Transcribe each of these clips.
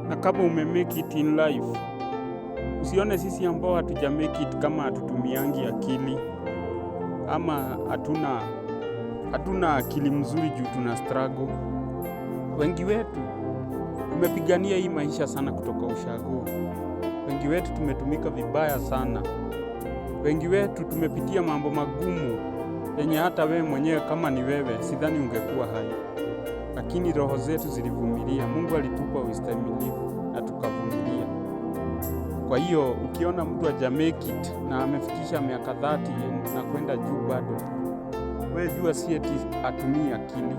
Na kama make it in life, usione sisi ambao hatuja make it kama hatutumiangi akili ama hatuna akili mzuri juu tuna struggle. Wengi wetu tumepigania hii maisha sana kutoka ushago. Wengi wetu tumetumika vibaya sana. Wengi wetu tumepitia mambo magumu yenye hata wewe mwenyewe kama ni wewe sidhani ungekuwa hai. Lakini roho zetu zilivumilia. Mungu alitupa ustahimilivu na tukavumilia. Kwa hiyo ukiona mtu haja make it na amefikisha miaka 30 na kwenda juu bado, wewe jua si eti atumii akili.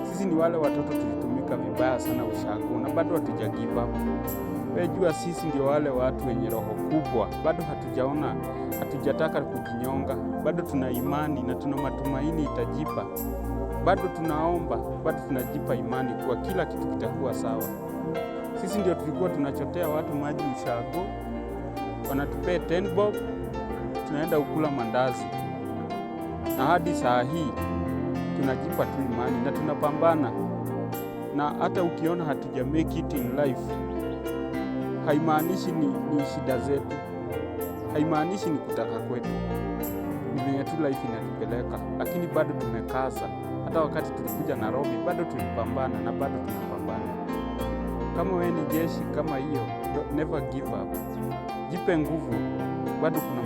Sisi ni wale watoto tulitumika vibaya sana ushago na bado hatuja give up. Wewe jua sisi ndio wale watu wenye roho kubwa, bado hatujataka kujinyonga, bado tuna imani na tuna matumaini itajipa. Bado tunaomba, bado tunajipa imani kwa kila kitu kitakuwa sawa. Sisi ndio tulikuwa tunachotea watu maji ushago, wanatupea 10 bob, tunaenda ukula mandazi. Na hadi saa hii tunajipa tu imani na tunapambana. Na hata ukiona hatuja make it in life, haimaanishi ni shida zetu, haimaanishi ni kutaka kwetu. Ni venye tu life inatupeleka, lakini bado tumekaza. Hata wakati tulikuja Nairobi bado tulipambana na bado tunapambana. Kama wewe ni jeshi kama hiyo, never give up. Jipe nguvu, bado kuna